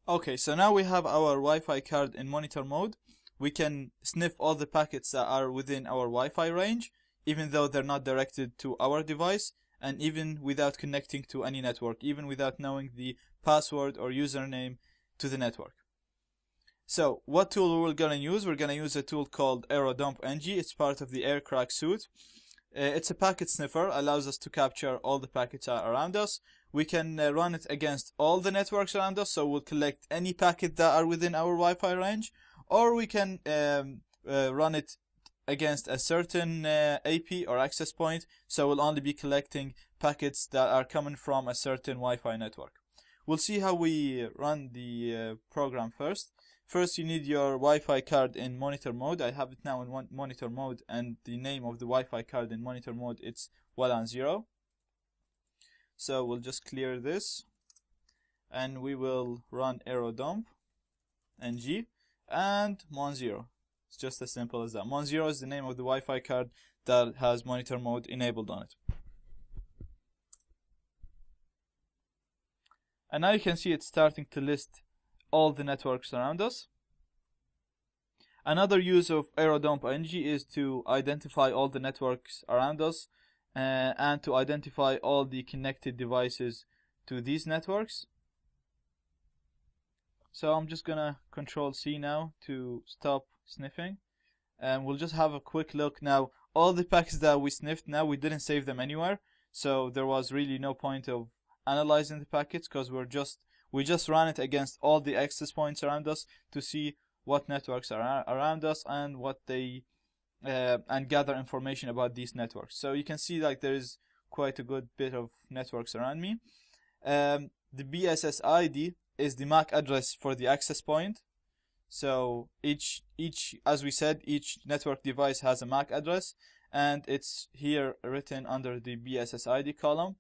Okay, so now we have our Wi-Fi card in monitor mode. We can sniff all the packets that are within our Wi-Fi range, even though they're not directed to our device, and even without connecting to any network, even without knowing the password or username to the network. So, what tool we're gonna use? We're gonna use a tool called Airodump NG. It's part of the AirCrack suite. It's a packet sniffer, allows us to capture all the packets around us. We can run it against all the networks around us, so we'll collect any packet that are within our Wi-Fi range, or we can run it against a certain AP or access point, so we'll only be collecting packets that are coming from a certain Wi-Fi network. We'll see how we run the program first. First, you need your Wi-Fi card in monitor mode. I have it now in monitor mode, and the name of the Wi-Fi card in monitor mode, it's WLAN 0. So we'll just clear this, and we will run Airodump ng and mon0. It's just as simple as that. Mon0 is the name of the Wi-Fi card that has monitor mode enabled on it. And now you can see it's starting to list all the networks around us. Another use of Airodump ng is to identify all the networks around us and to identify all the connected devices to these networks. So I'm just gonna Control C now to stop sniffing, and we'll just have a quick look now. All the packets that we sniffed, now we didn't save them anywhere, so there was really no point of analyzing the packets, because we just ran it against all the access points around us to see what networks are around us and what they and gather information about these networks. So you can see like there is quite a good bit of networks around me. The BSSID is the MAC address for the access point. So each as we said, each network device has a MAC address, and it's here written under the BSSID column.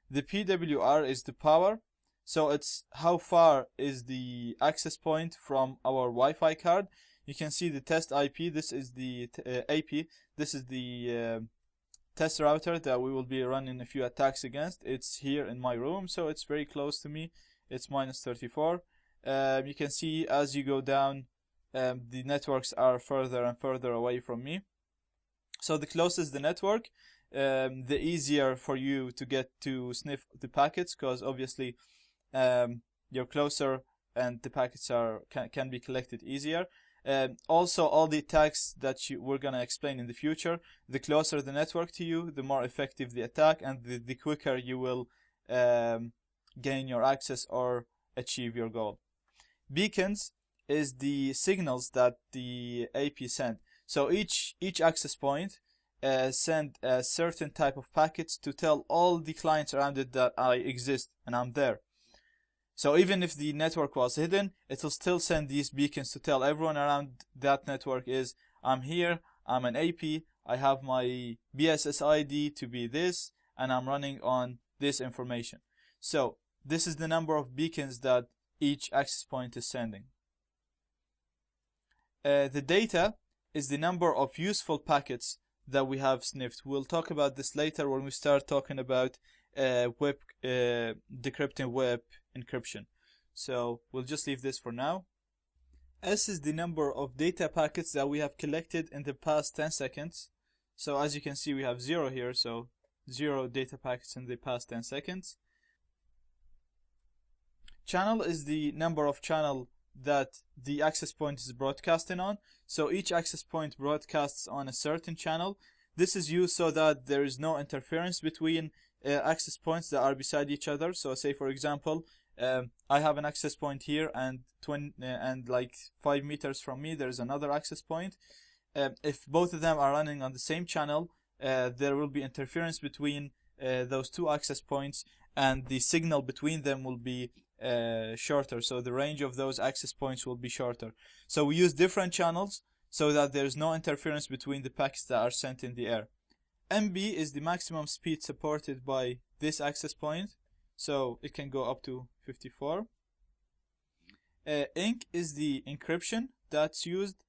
The PWR is the power. So it's how far is the access point from our Wi-Fi card. You can see the test IP. This is the AP. This is the test router that we will be running a few attacks against. It's here in my room, so it's very close to me. It's -34. You can see as you go down, the networks are further and further away from me. So the closest the network, the easier for you to get to sniff the packets, because obviously you're closer and the packets can be collected easier. Also, all the attacks that we're going to explain in the future, the closer the network to you, the more effective the attack, and the quicker you will gain your access or achieve your goal. Beacons is the signals that the AP send. So each access point send a certain type of packets to tell all the clients around it that I exist and I'm there. So even if the network was hidden, it will still send these beacons to tell everyone around that network is, I'm here, I'm an AP, I have my BSSID to be this, and I'm running on this information. So this is the number of beacons that each access point is sending. The data is the number of useful packets that we have sniffed. We'll talk about this later when we start talking about decrypting web encryption. So we'll just leave this for now. S is the number of data packets that we have collected in the past 10 seconds. So as you can see, we have 0 here, so 0 data packets in the past 10 seconds. Channel is the number of channel that the access point is broadcasting on. So each access point broadcasts on a certain channel. This is used so that there is no interference between access points that are beside each other. So say for example, I have an access point here, and like 5 meters from me there's another access point. If both of them are running on the same channel, there will be interference between those two access points, and the signal between them will be shorter, so the range of those access points will be shorter. So we use different channels so that there's no interference between the packets that are sent in the air. MB is the maximum speed supported by this access point, so it can go up to 54. Ink is the encryption that's used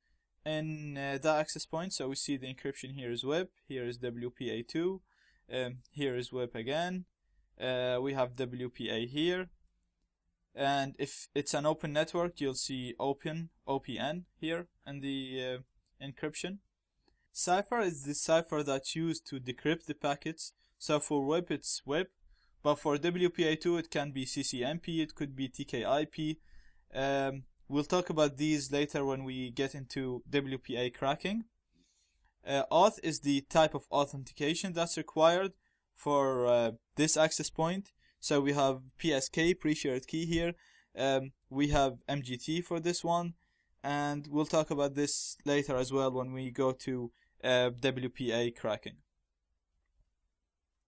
in that access point. So we see the encryption here is web, here is WPA2, here is web again, we have WPA here. And if it's an open network, you'll see OPN here in the encryption. Cipher is the cipher that's used to decrypt the packets. So for WIP, it's WIP. But for WPA2, it can be CCMP, it could be TKIP. We'll talk about these later when we get into WPA cracking. Auth is the type of authentication that's required for this access point. So we have PSK, pre-shared key here. We have MGT for this one. And we'll talk about this later as well when we go to WPA cracking.